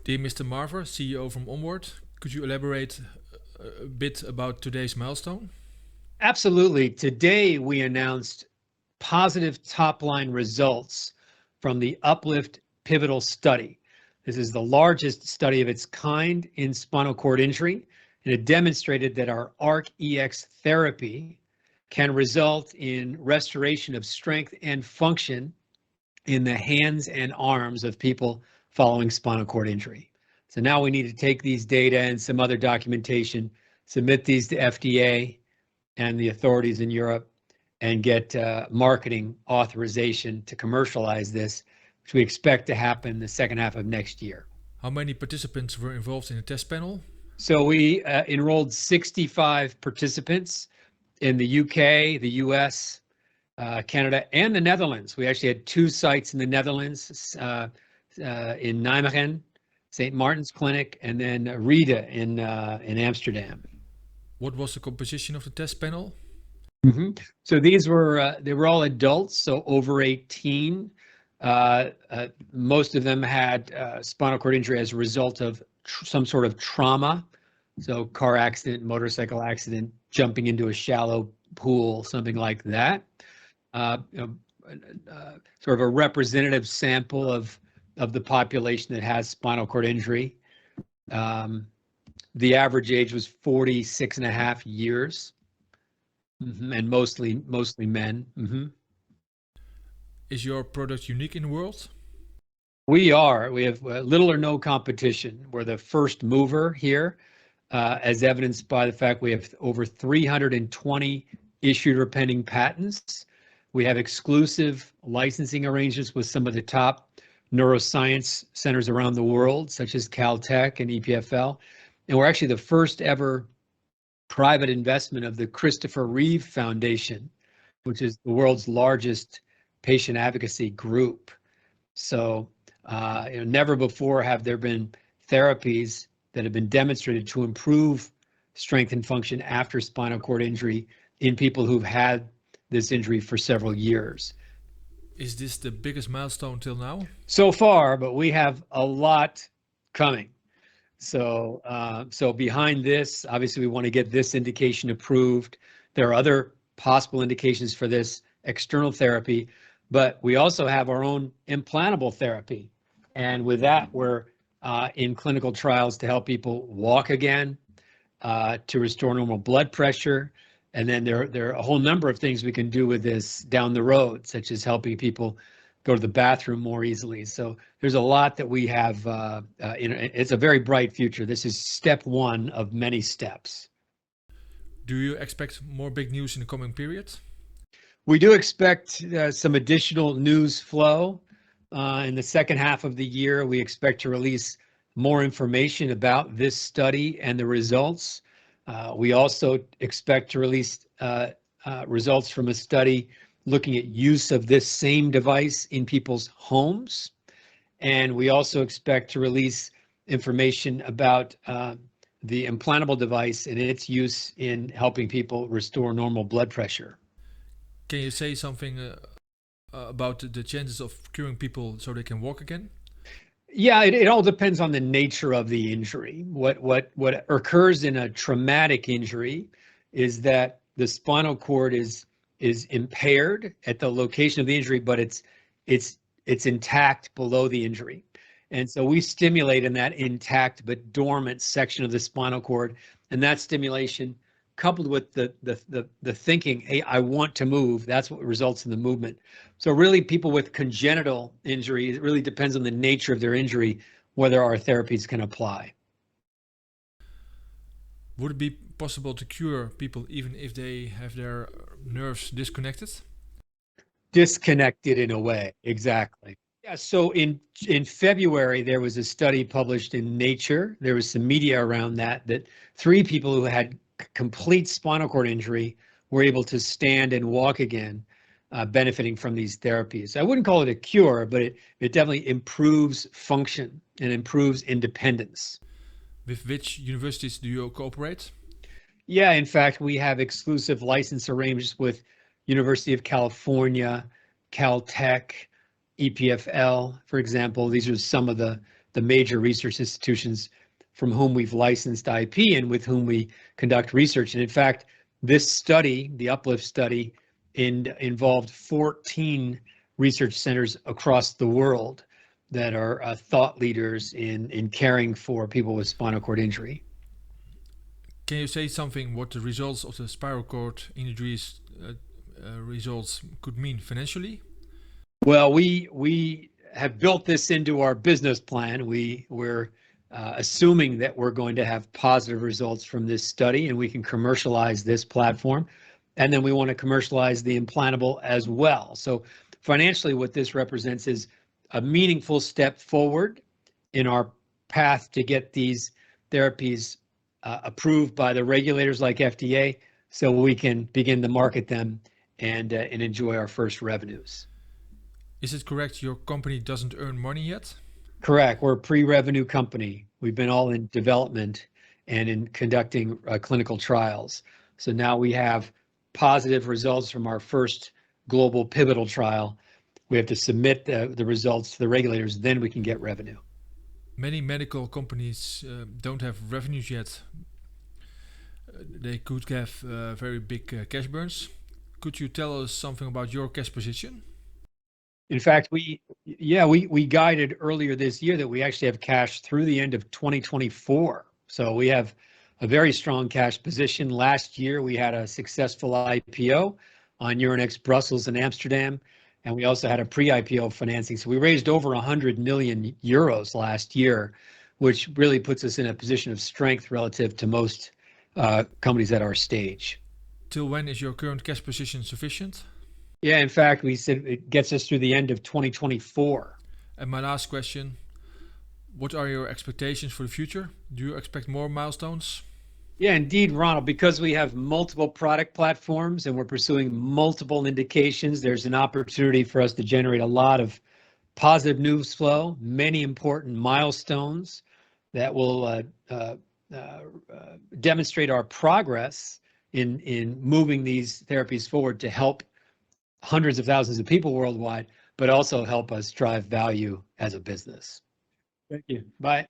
Dear Mr. Marver, CEO from Onward, could you elaborate a bit about today's milestone? Absolutely. Today, we announced positive top-line results from the Uplift pivotal study. This is the largest study of its kind in spinal cord injury, and it demonstrated that our ARC-EX therapy can result in restoration of strength and function in the hands and arms of people following spinal cord injury. So now we need to take these data and some other documentation, submit these to FDA and the authorities in Europe, and get marketing authorization to commercialize this, which we expect to happen the second half of next year. How many participants were involved in the test panel? So we enrolled 65 participants in the UK, the US, Canada, and the Netherlands. We actually had 2 sites in the Netherlands, in Nijmegen, St. Martin's Clinic, and then Rita in Amsterdam. What was the composition of the test panel? So these were they were all adults, so over 18. Most of them had spinal cord injury as a result of some sort of trauma, so car accident, motorcycle accident, jumping into a shallow pool, something like that. Sort of a representative sample of the population that has spinal cord injury. The average age was 46 and a half years, and mostly men. Is your product unique in the world? We have little or no competition. We're the first mover here, as evidenced by the fact we have over 320 issued or pending patents. We have exclusive licensing arrangements with some of the top neuroscience centers around the world, such as Caltech and EPFL. And we're actually the first ever private investment of the Christopher Reeve Foundation, which is the world's largest patient advocacy group. So never before have there been therapies that have been demonstrated to improve strength and function after spinal cord injury in people who've had this injury for several years. Is this the biggest milestone till now? So far, but we have a lot coming. So behind this, obviously we want to get this indication approved. There are other possible indications for this external therapy, but we also have our own implantable therapy. And with that, we're in clinical trials to help people walk again, to restore normal blood pressure. And then there are a whole number of things we can do with this down the road, such as helping people go to the bathroom more easily. So there's a lot that we have. It's a very bright future. This is step one of many steps. Do you expect more big news in the coming period? We do expect some additional news flow. In the second half of the year, we expect to release more information about this study and the results. We also expect to release results from a study looking at use of this same device in people's homes. And we also expect to release information about the implantable device and its use in helping people restore normal blood pressure. Can you say something about the chances of curing people so they can walk again? Yeah, it all depends on the nature of the injury. What occurs in a traumatic injury is that the spinal cord is impaired at the location of the injury, but it's intact below the injury. And so we stimulate in that intact but dormant section of the spinal cord, and that stimulation coupled with the thinking, hey, I want to move, that's what results in the movement. So really people with congenital injury, it really depends on the nature of their injury, whether our therapies can apply. Would it be possible to cure people even if they have their nerves disconnected? Disconnected in a way, exactly. Yeah, so in February, there was a study published in Nature. There was some media around that 3 people who had complete spinal cord injury were able to stand and walk again, benefiting from these therapies. I wouldn't call it a cure, but it definitely improves function and improves independence. With which universities do you cooperate? Yeah, in fact, we have exclusive license arrangements with University of California, Caltech, EPFL, for example. These are some of the the major research institutions from whom we've licensed IP and with whom we conduct research. And in fact, this study, the Uplift study, involved 14 research centers across the world that are thought leaders in caring for people with spinal cord injury. Can you say something what the results of the spinal cord injuries results could mean financially? Well, we have built this into our business plan. We're assuming that we're going to have positive results from this study and we can commercialize this platform. And then we want to commercialize the implantable as well. So financially, what this represents is a meaningful step forward in our path to get these therapies approved by the regulators like FDA, so we can begin to market them and enjoy our first revenues. Is it correct your company doesn't earn money yet? Correct. We're a pre-revenue company. We've been all in development and in conducting clinical trials. So now we have positive results from our first global pivotal trial. We have to submit the results to the regulators, then we can get revenue. Many medical companies don't have revenues yet. They could have very big cash burns. Could you tell us something about your cash position? In fact, we guided earlier this year that we actually have cash through the end of 2024. So we have a very strong cash position. Last year, we had a successful IPO on Euronext Brussels and Amsterdam, and we also had a pre-IPO financing. So we raised over 100 million euros last year, which really puts us in a position of strength relative to most companies at our stage. Till when is your current cash position sufficient? Yeah, in fact, we said it gets us through the end of 2024. And my last question, what are your expectations for the future? Do you expect more milestones? Yeah, indeed, Ronald, because we have multiple product platforms and we're pursuing multiple indications, there's an opportunity for us to generate a lot of positive news flow, many important milestones that will demonstrate our progress in moving these therapies forward to help hundreds of thousands of people worldwide, but also help us drive value as a business. Thank you. Bye.